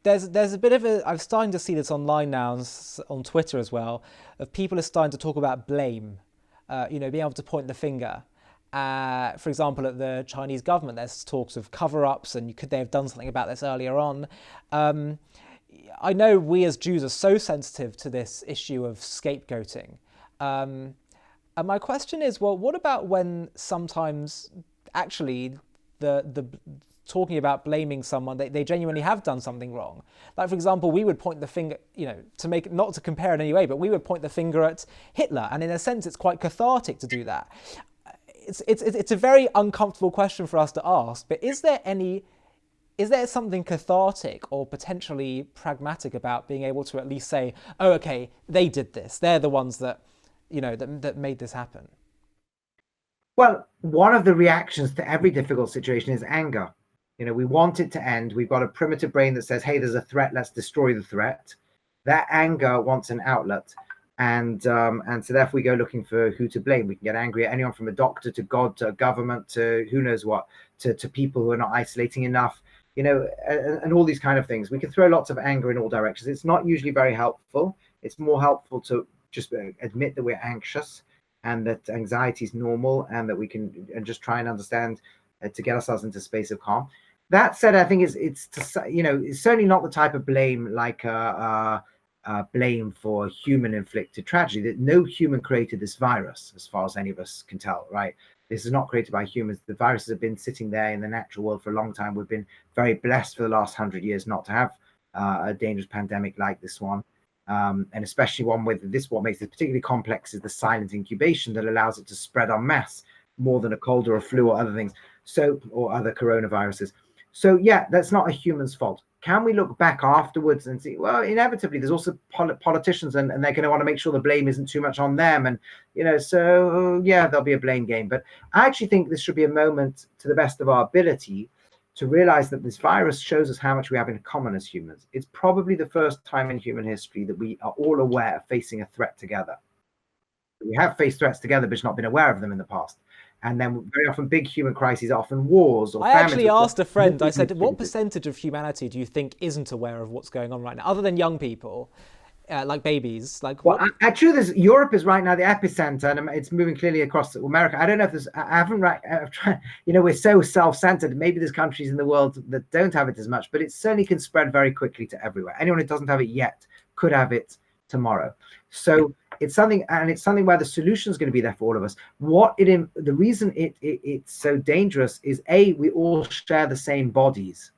there's a bit of a. I'm starting to see this online now on Twitter as well. Of people are starting to talk about blame. Being able to point the finger. For example, at the Chinese government, there's talks of cover-ups, and could they have done something about this earlier on? I know we as Jews are so sensitive to this issue of scapegoating. And my question is, well, what about when sometimes actually the talking about blaming someone, they genuinely have done something wrong? Like, for example, we would point the finger, to make, not to compare in any way, but we would point the finger at Hitler. And in a sense, it's quite cathartic to do that. It's a very uncomfortable question for us to ask, but is there something cathartic or potentially pragmatic about being able to at least say, oh, okay, they did this. They're the ones that, that made this happen? Well, one of the reactions to every difficult situation is anger. We want it to end. We've got a primitive brain that says, hey, there's a threat, let's destroy the threat. That anger wants an outlet. And so therefore we go looking for who to blame. We can get angry at anyone from a doctor to God to a government to who knows what, to people who are not isolating enough, and all these kind of things. We can throw lots of anger in all directions. It's not usually very helpful. It's more helpful to just admit that we're anxious and that anxiety is normal, and that we can just try and understand to get ourselves into a space of calm. That said, I think it's certainly not the type of blame like blame for human inflicted tragedy. That no human created this virus, as far as any of us can tell, right? This is not created by humans. The viruses have been sitting there in the natural world for a long time. We've been very blessed for the last 100 years not to have a dangerous pandemic like this one. And especially one with this, what makes it particularly complex is the silent incubation that allows it to spread en masse more than a cold or a flu or other things, or other coronaviruses. So yeah, that's not a human's fault. Can we look back afterwards and see, well, inevitably there's also politicians and they're going to want to make sure the blame isn't too much on them. And, so yeah, there'll be a blame game. But I actually think this should be a moment, to the best of our ability, to realize that this virus shows us how much we have in common as humans. It's probably the first time in human history that we are all aware of facing a threat together. We have faced threats together, but not been aware of them in the past. And then very often big human crises are often wars or I famines. actually asked a friend, I said, what percentage of humanity do you think isn't aware of what's going on right now, other than young people, like babies? Well, actually, Europe is right now the epicenter, and it's moving clearly across America. I don't know if there's, I haven't, I've tried, we're so self-centered. Maybe there's countries in the world that don't have it as much, but it certainly can spread very quickly to everywhere. Anyone who doesn't have it yet could have it tomorrow. So it's something where the solution is going to be there for all of us. The reason it's so dangerous is we all share the same bodies.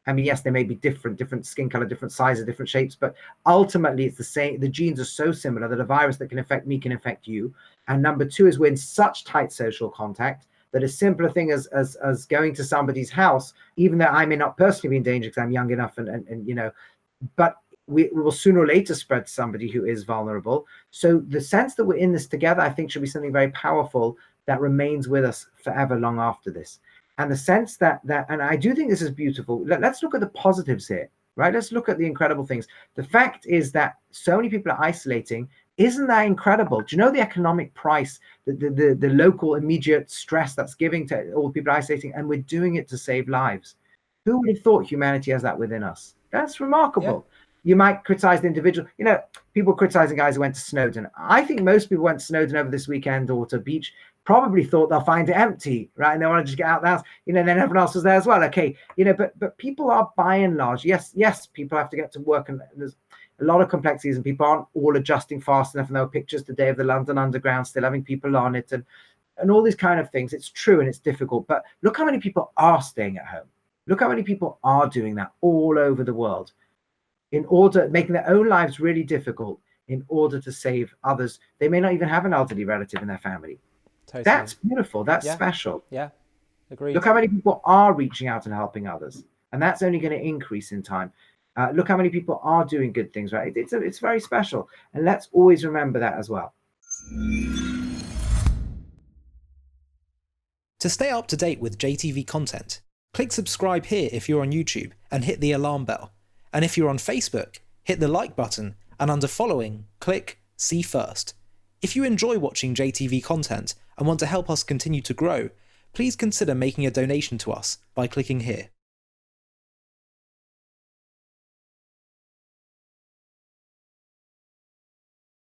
I mean, yes, they may be different skin color, different sizes, different shapes, but ultimately it's the same. The genes are so similar that a virus that can affect me can affect you. And number two is we're in such tight social contact that a simpler thing as going to somebody's house, even though I may not personally be in danger because I'm young enough but we will sooner or later spread to somebody who is vulnerable. So the sense that we're in this together, I think, should be something very powerful that remains with us forever long after this. And the sense that and I do think this is beautiful. Let's look at the positives here, right? Let's look at the incredible things. The fact is that so many people are isolating. Isn't that incredible? Do you know the economic price, the local immediate stress that's giving to all the people isolating? And we're doing it to save lives. Who would have thought humanity has that within us? That's remarkable. Yeah. You might criticize the individual. People criticizing guys who went to Snowdon. I think most people went to Snowdon over this weekend or to beach, probably thought they'll find it empty, right? And they want to just get out of the house. Then everyone else was there as well. Okay, but people are by and large, yes, people have to get to work, and there's a lot of complexities, and people aren't all adjusting fast enough. And there were pictures today of the London Underground still having people on it, and all these kind of things. It's true and it's difficult, but look how many people are staying at home. Look how many people are doing that all over the world, making their own lives really difficult in order to save others. They may not even have an elderly relative in their family. Totally. That's beautiful. That's special. Yeah, agreed. Look how many people are reaching out and helping others, and that's only going to increase in time. Look how many people are doing good things, right? It's very special, and let's always remember that as well. To stay up to date with JTV content, click subscribe here if you're on YouTube and hit the alarm bell. And if you're on Facebook, hit the like button, and under following, click see first. If you enjoy watching JTV content and want to help us continue to grow, please consider making a donation to us by clicking here.